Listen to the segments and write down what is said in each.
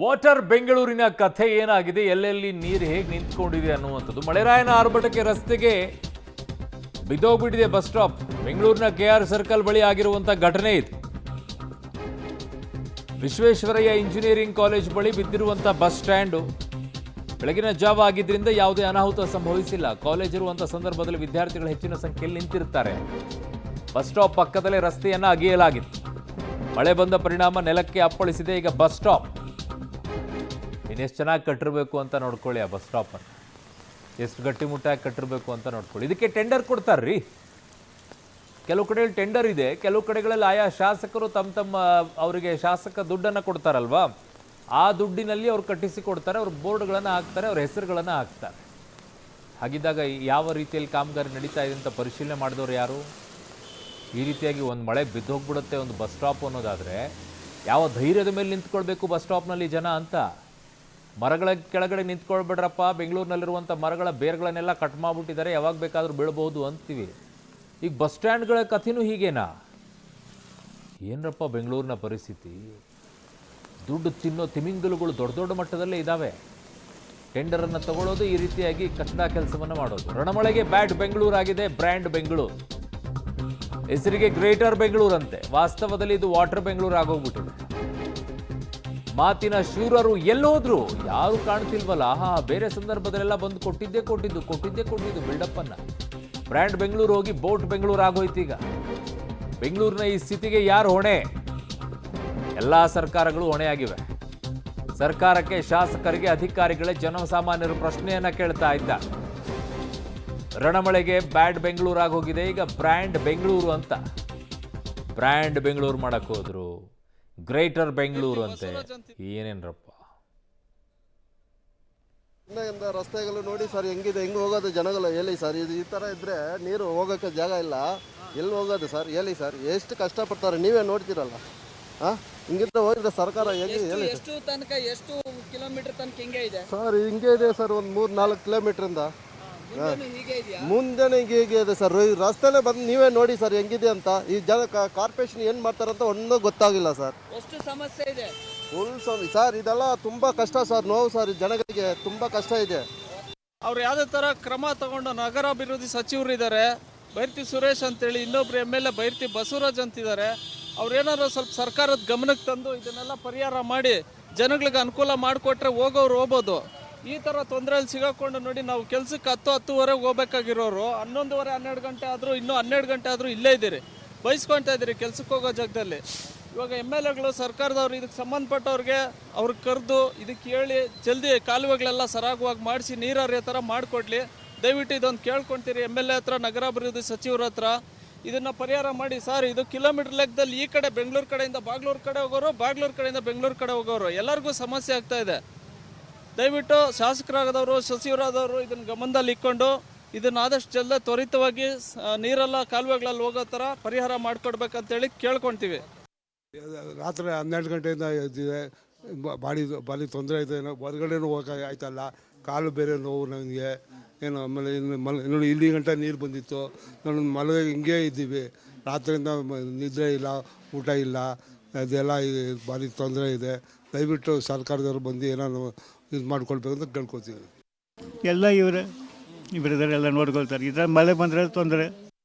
Water ಬೆಂಗಳೂರಿನ ಕಥೆ ಏನಾಗಿದೆ, ಎಲ್ಲೆಲ್ಲಿ ನೀರು ಹೇಗೆ ನಿಂತ್ಕೊಂಡಿದೆ ಅನ್ನುವಂಥದ್ದು. ಮಳೆರಾಯನ ಆರ್ಭಟಕ್ಕೆ ರಸ್ತೆಗೆ ಬಿದ್ದೋಗ್ಬಿಟ್ಟಿದೆ ಬಸ್ ಸ್ಟಾಪ್. ಬೆಂಗಳೂರಿನ ಕೆಆರ್ ಸರ್ಕಲ್ ಬಳಿ ಆಗಿರುವಂಥ ಘಟನೆ ಇದು. ವಿಶ್ವೇಶ್ವರಯ್ಯ ಇಂಜಿನಿಯರಿಂಗ್ ಕಾಲೇಜ್ ಬಳಿ ಬಿದ್ದಿರುವಂಥ ಬಸ್ ಸ್ಟ್ಯಾಂಡು. ಬೆಳಗಿನ ಜಾವ ಆಗಿದ್ದರಿಂದ ಯಾವುದೇ ಅನಾಹುತ ಸಂಭವಿಸಿಲ್ಲ. ಕಾಲೇಜ್ ಇರುವಂಥ ಸಂದರ್ಭದಲ್ಲಿ ವಿದ್ಯಾರ್ಥಿಗಳು ಹೆಚ್ಚಿನ ಸಂಖ್ಯೆಯಲ್ಲಿ ನಿಂತಿರ್ತಾರೆ. ಬಸ್ ಸ್ಟಾಪ್ ಪಕ್ಕದಲ್ಲೇ ರಸ್ತೆಯನ್ನು ಅಗೆಯಲಾಗಿತ್ತು. ಮಳೆ ಬಂದ ಪರಿಣಾಮ ನೆಲಕ್ಕೆ ಅಪ್ಪಳಿಸಿದೆ ಈಗ ಬಸ್ ಸ್ಟಾಪ್. ಇನ್ನೆಷ್ಟು ಚೆನ್ನಾಗಿ ಕಟ್ಟಿರಬೇಕು ಅಂತ ನೋಡ್ಕೊಳ್ಳಿ. ಆ ಬಸ್ ಸ್ಟಾಪನ್ನು ಎಷ್ಟು ಗಟ್ಟಿಮುಟ್ಟಾಗಿ ಕಟ್ಟಿರಬೇಕು ಅಂತ ನೋಡ್ಕೊಳ್ಳಿ. ಇದಕ್ಕೆ ಟೆಂಡರ್ ಕೊಡ್ತಾರ್ರಿ. ಕೆಲವು ಕಡೆಯಲ್ಲಿ ಟೆಂಡರ್ ಇದೆ, ಕೆಲವು ಕಡೆಗಳಲ್ಲಿ ಆಯಾ ಶಾಸಕರು ತಮ್ಮ ಅವರಿಗೆ ಶಾಸಕ ದುಡ್ಡನ್ನು ಕೊಡ್ತಾರಲ್ವಾ, ಆ ದುಡ್ಡಿನಲ್ಲಿ ಅವ್ರು ಕಟ್ಟಿಸಿ ಕೊಡ್ತಾರೆ. ಅವ್ರ ಬೋರ್ಡ್ಗಳನ್ನು ಹಾಕ್ತಾರೆ, ಅವ್ರ ಹೆಸರುಗಳನ್ನು ಹಾಕ್ತಾರೆ. ಹಾಗಿದ್ದಾಗ ಯಾವ ರೀತಿಯಲ್ಲಿ ಕಾಮಗಾರಿ ನಡೀತಾ ಇದೆ ಅಂತ ಪರಿಶೀಲನೆ ಮಾಡಿದವರು ಯಾರು? ಈ ರೀತಿಯಾಗಿ ಒಂದು ಮಳೆ ಬಿದ್ದೋಗ್ಬಿಡುತ್ತೆ ಒಂದು ಬಸ್ ಸ್ಟಾಪ್ ಅನ್ನೋದಾದರೆ ಯಾವ ಧೈರ್ಯದ ಮೇಲೆ ನಿಂತ್ಕೊಳ್ಬೇಕು ಬಸ್ ಸ್ಟಾಪ್ನಲ್ಲಿ ಜನ ಅಂತ? ಮರಗಳ ಕೆಳಗಡೆ ನಿಂತ್ಕೊಳ್ಬೇಡ್ರಪ್ಪ, ಬೆಂಗಳೂರಿನಲ್ಲಿರುವಂಥ ಮರಗಳ ಬೇರ್ಗಳನ್ನೆಲ್ಲ ಕಟ್ ಮಾಡಿಬಿಟ್ಟಿದ್ದಾರೆ, ಯಾವಾಗ ಬೇಕಾದರೂ ಬೀಳ್ಬೋದು ಅಂತೀವಿ. ಈಗ ಬಸ್ ಸ್ಟ್ಯಾಂಡ್ಗಳ ಕಥೆನೂ ಹೀಗೇನಾ? ಏನರಪ್ಪ ಬೆಂಗಳೂರಿನ ಪರಿಸ್ಥಿತಿ? ದುಡ್ಡು ತಿನ್ನೋ ತಿಮಿಂಗಲುಗಳು ದೊಡ್ಡ ದೊಡ್ಡ ಮಟ್ಟದಲ್ಲೇ ಇದ್ದಾವೆ. ಟೆಂಡರನ್ನು ತಗೊಳ್ಳೋದು, ಈ ರೀತಿಯಾಗಿ ಕಟ್ಟಡ ಕೆಲಸವನ್ನು ಮಾಡೋದು. ರಣಮಳೆಗೆ ಬ್ಯಾಡ್ ಬೆಂಗಳೂರು ಆಗಿದೆ, ಬ್ರ್ಯಾಂಡ್ ಬೆಂಗಳೂರು. ಹೆಸರಿಗೆ ಗ್ರೇಟರ್ ಬೆಂಗಳೂರು ಅಂತೆ, ವಾಸ್ತವದಲ್ಲಿ ಇದು ವಾಟರ್ ಬೆಂಗಳೂರು ಆಗೋಗ್ಬಿಟ್ಟಿದೆ. ಮಾತಿನ ಶೂರರು ಎಲ್ಲೋದ್ರು, ಯಾರು ಕಾಣ್ತಿಲ್ವಲ್ಲ. ಬೇರೆ ಸಂದರ್ಭದಲ್ಲೆಲ್ಲ ಬಂದು ಕೊಟ್ಟಿದ್ದು ಬಿಲ್ಡಪ್ ಅನ್ನ. ಬ್ರ್ಯಾಂಡ್ ಬೆಂಗಳೂರು ಹೋಗಿ ಬೋಟ್ ಬೆಂಗಳೂರು ಆಗೋಯ್ತು. ಈಗ ಬೆಂಗಳೂರಿನ ಈ ಸ್ಥಿತಿಗೆ ಯಾರು ಹೊಣೆ? ಎಲ್ಲಾ ಸರ್ಕಾರಗಳು ಹೊಣೆಯಾಗಿವೆ. ಸರ್ಕಾರಕ್ಕೆ, ಶಾಸಕರಿಗೆ, ಅಧಿಕಾರಿಗಳೇ ಜನಸಾಮಾನ್ಯರು ಪ್ರಶ್ನೆಯನ್ನ ಕೇಳ್ತಾ ಇದ್ದ. ರಣಮಳೆಗೆ ಬ್ಯಾಡ್ ಬೆಂಗಳೂರು ಆಗೋಗಿದೆ, ಈಗ ಬ್ರ್ಯಾಂಡ್ ಬೆಂಗಳೂರು ಅಂತ. ಬ್ರ್ಯಾಂಡ್ ಬೆಂಗಳೂರು ಮಾಡಕ್ ಹೋದ್ರು, ಗ್ರೇಟರ್ ಬೆಂಗಳೂರು ಅಂತೆ. ಏನೇನ್ರಪ್ಪ ರಸ್ತೆಗಳು ನೋಡಿ ಸರ್, ಹೆಂಗಿದೆ, ಹೆಂಗೆ ಹೋಗೋದು ಜನಗಳು ಹೇಳಿ ಸರ್. ಇದು ಈ ಥರ ಇದ್ದರೆ ನೀರು ಹೋಗೋಕ್ಕೆ ಜಾಗ ಇಲ್ಲ, ಎಲ್ಲಿ ಹೋಗೋದು ಸರ್ ಹೇಳಿ ಸರ್. ಎಷ್ಟು ಕಷ್ಟಪಡ್ತಾರೆ ನೀವೇ ನೋಡ್ತೀರಲ್ಲ. ಹಿಂಗಿದ್ರೆ ಹೋಗಿದ್ರೆ ಸರ್ಕಾರ ಹೇಗೆ ಹೇಳಿ. ಎಷ್ಟು ಕಿಲೋಮೀಟರ್ ತನಕ ಹಿಂಗೆ ಇದೆ ಸರ್? ಹಿಂಗೆ ಇದೆ ಸರ್, ಒಂದು 3-4 ಕಿಲೋಮೀಟ್ರಿಂದ ಮುಂದೆನೇ ಹೀಗೆ ಇದೆ ಸರ್. ರಸ್ತೆನೇ ಬಂದು ನೀವೇ ನೋಡಿ ಸರ್ ಹೆಂಗಿದೆ ಅಂತ. ಈ ಜನ ಕಾರ್ಪೊರೇಷನ್ ಏನು ಮಾಡ್ತಾರಂತ ಒಂದೂ ಗೊತ್ತಾಗಿಲ್ಲ ಸರ್. ಎಷ್ಟು ಸಮಸ್ಯೆ ಇದೆ ಸರ್. ಇದೆಲ್ಲ ತುಂಬ ಕಷ್ಟ ಸರ್, ನೋವು ಸರ್, ಜನಗಳಿಗೆ ತುಂಬ ಕಷ್ಟ ಇದೆ. ಅವ್ರು ಯಾವುದೇ ಥರ ಕ್ರಮ ತಗೊಂಡು ನಗರಾಭಿವೃದ್ಧಿ ಸಚಿವರು ಇದ್ದಾರೆ, ಬೈರ್ತಿ ಸುರೇಶ್ ಅಂತೇಳಿ, ಇನ್ನೊಬ್ರು MLA ಬೈರ್ತಿ ಬಸವರಾಜ್ ಅಂತಿದ್ದಾರೆ. ಅವ್ರು ಏನಾದ್ರು ಸ್ವಲ್ಪ ಸರ್ಕಾರದ ಗಮನಕ್ಕೆ ತಂದು ಇದನ್ನೆಲ್ಲ ಪರಿಹಾರ ಮಾಡಿ ಜನಗಳಿಗೆ ಅನುಕೂಲ ಮಾಡಿಕೊಟ್ರೆ ಹೋಗೋರು ಹೋಗ್ಬೋದು. ಈ ಥರ ತೊಂದರೆಯಲ್ಲಿ ಸಿಗಾಕೊಂಡು ನೋಡಿ, ನಾವು ಕೆಲ್ಸಕ್ಕೆ 10-10:30 ಹೋಗ್ಬೇಕಾಗಿರೋರು 11:30-12 ಗಂಟೆ ಆದರೂ, ಇನ್ನೂ 12 ಗಂಟೆ ಆದರೂ ಇಲ್ಲೇ ಇದ್ದೀರಿ, ಬಯಸ್ಕೊಳ್ತಾ ಇದ್ದೀರಿ ಕೆಲ್ಸಕ್ಕೆ ಹೋಗೋ ಜಾಗದಲ್ಲಿ. ಇವಾಗ MLAಗಳು, ಸರ್ಕಾರದವ್ರು ಇದಕ್ಕೆ ಸಂಬಂಧಪಟ್ಟವ್ರಿಗೆ ಅವ್ರಿಗೆ ಕರೆದು ಇದಕ್ಕೆ ಹೇಳಿ ಜಲ್ದಿ ಕಾಲುವೆಗಳೆಲ್ಲ ಸರಾಗವಾಗಿ ಮಾಡಿಸಿ ನೀರು ಹರಿಯೋ ಥರ ಮಾಡಿಕೊಡ್ಲಿ. ದಯವಿಟ್ಟು ಇದೊಂದು ಕೇಳ್ಕೊಳ್ತೀರಿ MLA ಹತ್ರ, ನಗರಾಭಿವೃದ್ಧಿ ಸಚಿವರ ಹತ್ರ ಇದನ್ನು ಪರಿಹಾರ ಮಾಡಿ ಸರ್. ಇದು ಕಿಲೋಮೀಟರ್ ಲೆಕ್ಕದಲ್ಲಿ ಈ ಕಡೆ ಬೆಂಗಳೂರು ಕಡೆಯಿಂದ ಬಾಗ್ಲೂರು ಕಡೆ ಹೋಗೋರು, ಬಾಗ್ಲೂರು ಕಡೆಯಿಂದ ಬೆಂಗಳೂರು ಕಡೆ ಹೋಗೋರು ಎಲ್ಲರಿಗೂ ಸಮಸ್ಯೆ ಆಗ್ತಾ ಇದೆ. ದಯವಿಟ್ಟು ಶಾಸಕರಾದವರು, ಸಚಿವರಾದವರು ಇದನ್ನು ಗಮನದಲ್ಲಿ ಇಟ್ಕೊಂಡು ಇದನ್ನು ಆದಷ್ಟು ಜಲ್ದಿ ತ್ವರಿತವಾಗಿ ನೀರೆಲ್ಲ ಕಾಲುವೆಗಳಲ್ಲಿ ಹೋಗೋ ಥರ ಪರಿಹಾರ ಮಾಡಿಕೊಡ್ಬೇಕಂತೇಳಿ ಕೇಳ್ಕೊಳ್ತೀವಿ. ರಾತ್ರಿ 12 ಗಂಟೆಯಿಂದ ಇದ್ದಿದೆ, ಭಾರಿ ತೊಂದರೆ ಇದೆ. ಹೊರಗಡೆನೂ ಹೋಗೋಕೆ ಆಯ್ತಲ್ಲ, ಕಾಲು ಬೇರೆ ನೋವು ನನಗೆ ಏನು. ಆಮೇಲೆ ನೋಡಿ ಇಲ್ಲಿ ಗಂಟೆ ನೀರು ಬಂದಿತ್ತು, ನಾನು ಮಲಗ ಹಿಂಗೆ ಇದ್ದೀವಿ. ರಾತ್ರಿಯಿಂದ ನಿದ್ರೆ ಇಲ್ಲ, ಊಟ ಇಲ್ಲ, ಅದೆಲ್ಲ ಭಾರಿ ತೊಂದರೆ ಇದೆ. ದಯವಿಟ್ಟು ಸರ್ಕಾರದವ್ರು ಬಂದು ಏನಾದ್ರು ಇದು ಮಾಡ್ಕೊಳ್ಬೇಕು ಅಂತ ಕೇಳ್ಕೊತೀವಿ. ಎಲ್ಲ ಇವರೆಲ್ಲ ನೋಡ್ಕೊಳ್ತಾರೆ. ಇದ್ರ మళ్ళీ ಬಂದರೆ ತೊందరే.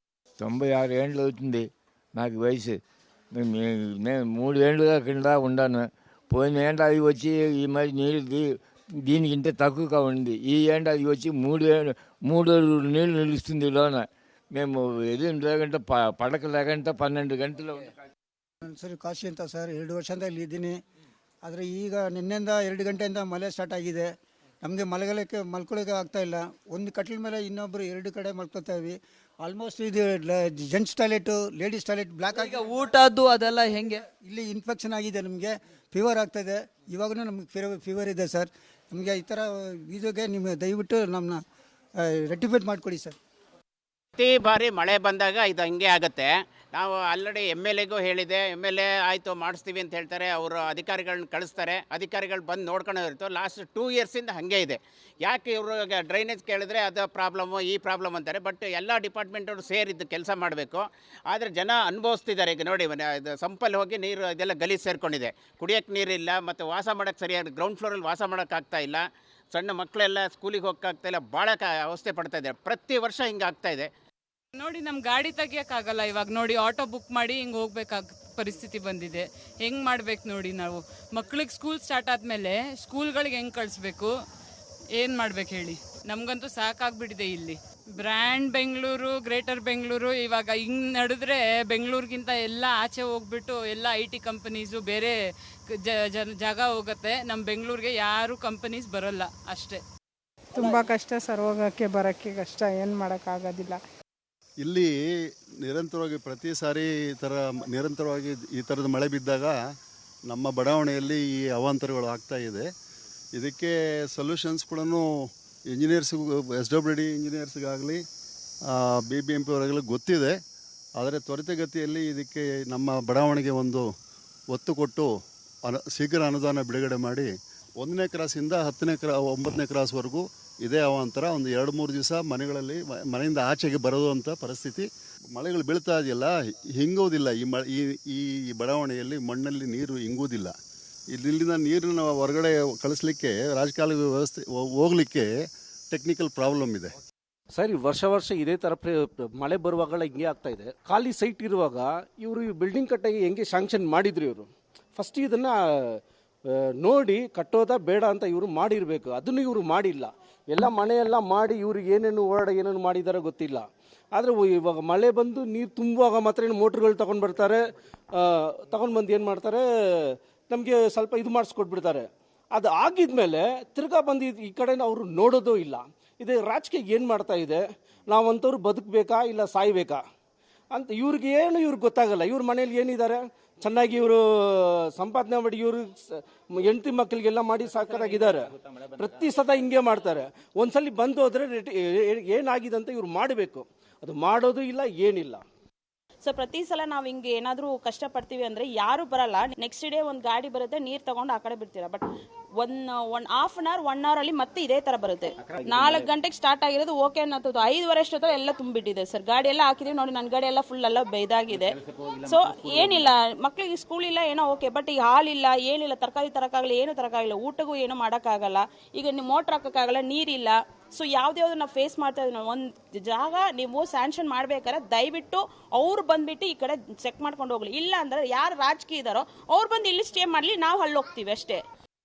96 ఏళ్ళు అవుతుంది నాకు వయసు. 3 ఏళ్ళుగా కింద ఉన్నాను. పోయిన ఏళ్ళ అది వచ్చి ఈ మరి నీళ్ళు దీనికింటే తక్కువగా ఉంది. ఈ ఏళ్ళ అది వచ్చి 3 నీళ్ళు నిలుస్తుంది లోన. మేము ఎదురు లేకంటే పడక లేకంటే 12 ಗಂಟಲು. ಸರಿ, ಕಾಶಿ ಅಂತ ಸರ್. 2 ವರ್ಷದಿಂದ ಇಲ್ಲಿ ಇದ್ದೀನಿ. ಆದರೆ ಈಗ ನಿನ್ನೆಯಿಂದ 2 ಗಂಟೆಯಿಂದ ಮಳೆ ಸ್ಟಾರ್ಟ್ ಆಗಿದೆ. ನಮಗೆ ಮಲ್ಕೊಳ್ಳೋಕೆ ಆಗ್ತಾಯಿಲ್ಲ. ಒಂದು ಕಟ್ಲ ಮೇಲೆ ಇನ್ನೊಬ್ಬರು 2 ಕಡೆ ಮಲ್ಕೊತಾ ಇದ್ವಿ. ಆಲ್ಮೋಸ್ಟ್ ಇದು gents toilet, ladies toilet block ಆಗಿ. ಊಟದ್ದು ಅದೆಲ್ಲ ಹೆಂಗೆ? ಇಲ್ಲಿ ಇನ್ಫೆಕ್ಷನ್ ಆಗಿದೆ, ನಮಗೆ ಫೀವರ್ ಆಗ್ತಾಯಿದೆ. ಇವಾಗೂ ನಮಗೆ ಫೀವರ್ ಇದೆ ಸರ್. ನಮಗೆ ಈ ಥರ ಇದಕ್ಕೆ ನಿಮ್ಮ ದಯವಿಟ್ಟು ನಮ್ಮನ್ನ ರೆಕ್ಟಿಫೈಡ್ ಮಾಡಿಕೊಡಿ ಸರ್. ಪ್ರತಿ ಬಾರಿ ಮಳೆ ಬಂದಾಗ ಇದು ಹಂಗೆ ಆಗುತ್ತೆ. ನಾವು ಆಲ್ರೆಡಿ MLAಗೂ ಹೇಳಿದೆ, MLA ಆಯಿತು ಮಾಡಿಸ್ತೀವಿ ಅಂತ ಹೇಳ್ತಾರೆ, ಅವರು ಅಧಿಕಾರಿಗಳನ್ನ ಕಳಿಸ್ತಾರೆ, ಅಧಿಕಾರಿಗಳು ಬಂದು ನೋಡ್ಕೊಂಡು ಇರ್ತಾರೆ. ಲಾಸ್ಟ್ 2 ಇಯರ್ಸಿಂದ ಹಾಗೆ ಇದೆ. ಯಾಕೆ ಇವರು ಡ್ರೈನೇಜ್ ಕೇಳಿದ್ರೆ ಅದು ಪ್ರಾಬ್ಲಮ್ಮು ಈ ಪ್ರಾಬ್ಲಮ್ ಅಂತಾರೆ. ಬಟ್ ಎಲ್ಲ ಡಿಪಾರ್ಟ್ಮೆಂಟವರು ಸೇರಿದ್ದು ಕೆಲಸ ಮಾಡಬೇಕು. ಆದರೆ ಜನ ಅನುಭವಿಸ್ತಿದ್ದಾರೆ. ಈಗ ನೋಡಿ, ಇದು ಸಂಪಲ್ಲಿ ಹೋಗಿ ನೀರು ಇದೆಲ್ಲ ಗಲೀಜು ಸೇರಿಕೊಂಡಿದೆ, ಕುಡಿಯೋಕ್ಕೆ ನೀರಿಲ್ಲ, ಮತ್ತು ವಾಸ ಮಾಡೋಕ್ಕೆ ಸರಿಯಾಗಿ ಗ್ರೌಂಡ್ ಫ್ಲೋರಲ್ಲಿ ವಾಸ ಮಾಡೋಕ್ಕಾಗ್ತಾ ಇಲ್ಲ. ಸಣ್ಣ ಮಕ್ಕಳೆಲ್ಲ ಸ್ಕೂಲಿಗೆ ಹೋಗೋಕ್ಕಾಗ್ತಾ ಇಲ್ಲ, ಭಾಳ ಅವಸ್ಥೆ ಪಡ್ತಾ ಇದ್ದಾರೆ. ಪ್ರತಿ ವರ್ಷ ಹಿಂಗೆ ಆಗ್ತಾ ಇದೆ. ನೋಡಿ, ನಮ್ಮ ಗಾಡಿ ತೆಗಿಯೋಕ್ಕಾಗಲ್ಲ ಇವಾಗ. ನೋಡಿ, ಆಟೋ ಬುಕ್ ಮಾಡಿ ಹಿಂಗೆ ಹೋಗ್ಬೇಕಾಗ ಪರಿಸ್ಥಿತಿ ಬಂದಿದೆ. ಹೆಂಗೆ ಮಾಡ್ಬೇಕು ನೋಡಿ. ನಾವು ಮಕ್ಳಿಗೆ ಸ್ಕೂಲ್ ಸ್ಟಾರ್ಟ್ ಆದಮೇಲೆ ಸ್ಕೂಲ್ಗಳಿಗೆ ಹೆಂಗೆ ಕಳಿಸ್ಬೇಕು, ಏನು ಮಾಡ್ಬೇಕು ಹೇಳಿ. ನಮಗಂತೂ ಸಾಕಾಗ್ಬಿಟ್ಟಿದೆ ಇಲ್ಲಿ. ಬ್ರ್ಯಾಂಡ್ ಬೆಂಗಳೂರು, ಗ್ರೇಟರ್ ಬೆಂಗಳೂರು ಇವಾಗ ಹಿಂಗೆ ನಡೆದ್ರೆ ಬೆಂಗಳೂರಿಗಿಂತ ಎಲ್ಲ ಆಚೆ ಹೋಗ್ಬಿಟ್ಟು ಎಲ್ಲ IT ಕಂಪನೀಸು ಬೇರೆ ಜಾಗ ಹೋಗುತ್ತೆ. ನಮ್ಮ ಬೆಂಗಳೂರಿಗೆ ಯಾರೂ ಕಂಪನೀಸ್ ಬರೋಲ್ಲ ಅಷ್ಟೇ. ತುಂಬ ಕಷ್ಟ ಸರ್, ಹೋಗೋಕ್ಕೆ ಬರೋಕ್ಕೆ ಕಷ್ಟ, ಏನು ಮಾಡೋಕ್ಕಾಗೋದಿಲ್ಲ. ಇಲ್ಲಿ ನಿರಂತರವಾಗಿ ಪ್ರತಿ ಸಾರಿ ನಿರಂತರವಾಗಿ ಈ ಥರದ ಮಳೆ ಬಿದ್ದಾಗ ನಮ್ಮ ಬಡಾವಣೆಯಲ್ಲಿ ಈ ಅವಾಂತರಗಳು ಆಗ್ತಾ ಇದೆ. ಇದಕ್ಕೆ ಸೊಲ್ಯೂಷನ್ಸ್ ಕೂಡ ಇಂಜಿನಿಯರ್ಸ್ಗೂ SWD ಇಂಜಿನಿಯರ್ಸ್ಗಾಗಲಿ BBMP ಅವರಿಗೆಲ್ಲ ಗೊತ್ತಿದೆ. ಆದರೆ ತ್ವರಿತಗತಿಯಲ್ಲಿ ಇದಕ್ಕೆ ನಮ್ಮ ಬಡಾವಣೆಗೆ ಒಂದು ಒತ್ತು ಕೊಟ್ಟು ಶೀಘ್ರ ಅನುದಾನ ಬಿಡುಗಡೆ ಮಾಡಿ 1ನೇ ಕ್ರಾಸಿಂದ 9ನೇ ಕ್ರಾಸ್ವರೆಗೂ ಇದೇ ಅವಾಂತರ ಒಂದು 2-3 ದಿವಸ ಮನೆಯಿಂದ ಆಚೆಗೆ ಬರೋದು ಪರಿಸ್ಥಿತಿ. ಮಳೆಗಳು ಬೀಳ್ತಾ ಇದೆಯಲ್ಲ, ಹಿಂಗೋದಿಲ್ಲ. ಈ ಬಡಾವಣೆಯಲ್ಲಿ ಮಣ್ಣಲ್ಲಿ ನೀರು ಹಿಂಗೋದಿಲ್ಲ. ಇಲ್ಲಿಂದ ನೀರನ್ನ ಹೊರಗಡೆ ಕಳಿಸ್ಲಿಕ್ಕೆ ರಾಜಕಾಲುವೆ ವ್ಯವಸ್ಥೆ ಹೋಗಲಿಕ್ಕೆ ಟೆಕ್ನಿಕಲ್ ಪ್ರಾಬ್ಲಮ್ ಇದೆ. ಸರಿ, ವರ್ಷ ಇದೇ ಥರ ಮಳೆ ಬರುವಾಗಲ ಹಿಂಗೆ ಆಗ್ತಾ ಇದೆ. ಖಾಲಿ ಸೈಟ್ ಇರುವಾಗ ಇವರು ಬಿಲ್ಡಿಂಗ್ ಕಟ್ಟಕ್ಕೆ ಹೆಂಗೆ ಶಾಂಕ್ಷನ್ ಮಾಡಿದ್ರು ಇವರು. ಫಸ್ಟ್ ಇದನ್ನು ನೋಡಿ ಕಟ್ಟೋದಾ ಬೇಡ ಅಂತ ಇವರು ಮಾಡಿರಬೇಕು. ಅದನ್ನು ಇವರು ಮಾಡಿಲ್ಲ. ಎಲ್ಲ ಮನೆಯೆಲ್ಲ ಮಾಡಿ ಇವ್ರಿಗೆ ಏನೇನು ಏನೇನು ಮಾಡಿದಾರೋ ಗೊತ್ತಿಲ್ಲ. ಆದರೆ ಇವಾಗ ಮಳೆ ಬಂದು ನೀರು ತುಂಬುವಾಗ ಮಾತ್ರ ಮೋಟ್ರ್ಗಳು ತೊಗೊಂಡು ಬರ್ತಾರೆ. ತೊಗೊಂಡು ಬಂದು ಏನು ಮಾಡ್ತಾರೆ, ನಮಗೆ ಸ್ವಲ್ಪ ಇದು ಮಾಡಿಸ್ಕೊಟ್ಬಿಡ್ತಾರೆ. ಅದು ಆಗಿದ್ಮೇಲೆ ತಿರ್ಗಾ ಬಂದು ಈ ಕಡೆ ಅವರು ನೋಡೋದು ಇಲ್ಲ. ಇದು ರಾಜಕೀಯ ಏನು ಮಾಡ್ತಾ ಇದೆ, ನಾವಂಥವ್ರು ಬದುಕಬೇಕಾ ಇಲ್ಲ ಸಾಯ್ಬೇಕಾ ಅಂತ ಇವ್ರಿಗೆ ಗೊತ್ತಾಗಲ್ಲ. ಇವ್ರ ಮನೇಲಿ ಏನಿದ್ದಾರೆ, ಚೆನ್ನಾಗಿ ಇವರು ಸಂಪಾದನೆ ಮಾಡಿ ಇವರು ಹೆಂಡತಿ ಮಕ್ಕಳಿಗೆಲ್ಲ ಮಾಡಿ ಸಾಕಾಗಿದ್ದಾರೆ. ಪ್ರತಿ ಸತ ಹಿಂಗೆ ಮಾಡ್ತಾರೆ. ಒಂದ್ಸಲಿ ಬಂದು ಹೋದರೆ ಏನಾಗಿದೆ ಅಂತ ಇವ್ರು ಮಾಡಬೇಕು. ಅದು ಮಾಡೋದು ಇಲ್ಲ, ಏನಿಲ್ಲ. ಸೊ ಪ್ರತಿ ಸಲ ನಾವು ಹಿಂಗೆ ಏನಾದರೂ ಕಷ್ಟಪಡ್ತೀವಿ ಅಂದರೆ ಯಾರೂ ಬರಲ್ಲ. ನೆಕ್ಸ್ಟ್ ಡೇ ಒಂದು ಗಾಡಿ ಬರುತ್ತೆ, ನೀರು ತಗೊಂಡು ಆ ಕಡೆ ಬಿಡ್ತೀರಾ. ಬಟ್ ಒಂದು ಹಾಫ್ ಆನ್ ಅವರ್ 1 ಅವರಲ್ಲಿ ಮತ್ತೆ ಇದೇ ಥರ ಬರುತ್ತೆ. 4 ಗಂಟೆಗೆ ಸ್ಟಾರ್ಟ್ ಆಗಿರೋದು ಓಕೆ ಅನ್ನೋದು 5:15 ಅಷ್ಟೊತ್ತಲ್ಲಿ ಎಲ್ಲ ತುಂಬಿಟ್ಟಿದೆ ಸರ್. ಗಾಡಿ ಎಲ್ಲ ಹಾಕಿದೀವಿ ನೋಡಿ, ನನ್ನ ಗಾಡಿ ಎಲ್ಲ ಫುಲ್ ಎಲ್ಲ ಇದಾಗಿದೆ. ಸೊ ಏನಿಲ್ಲ, ಮಕ್ಕಳಿಗೆ ಸ್ಕೂಲ್ ಇಲ್ಲ ಏನೋ ಓಕೆ, ಬಟ್ ಈಗ ಹಾಲಿಲ್ಲ, ಏನಿಲ್ಲ, ತರಕಾರಿ ತರೋಕ್ಕಾಗಲ್ಲ, ಏನು ತರೋಕ್ಕಾಗಲ್ಲ, ಊಟಗೂ ಏನೂ ಮಾಡೋಕ್ಕಾಗಲ್ಲ. ಈಗ ನೀವು ಮೋಟ್ರ್ ಹಾಕೋಕ್ಕಾಗಲ್ಲ, ನೀರಿಲ್ಲ. ಸೊ ಯಾವ್ದು ನಾವು ಫೇಸ್ ಮಾಡ್ತಾ ಇದ್ದೀವಿ. ಒಂದು ಜಾಗ ನೀವು ಸ್ಯಾಂಕ್ಷನ್ ಮಾಡ್ಬೇಕಾದ್ರೆ ದಯವಿಟ್ಟು ಅವ್ರು ಬಂದ್ಬಿಟ್ಟು ಈ ಕಡೆ ಚೆಕ್ ಮಾಡ್ಕೊಂಡು ಹೋಗ್ಲಿ. ಇಲ್ಲ ಅಂದ್ರೆ ಯಾರು ರಾಜಕೀಯ ಇದ್ದಾರೋ ಅವ್ರು ಬಂದು ಇಲ್ಲಿ ಸ್ಟೇ ಮಾಡಲಿ, ನಾವು ಅಲ್ಲಿ ಹೋಗ್ತೀವಿ ಅಷ್ಟೇ.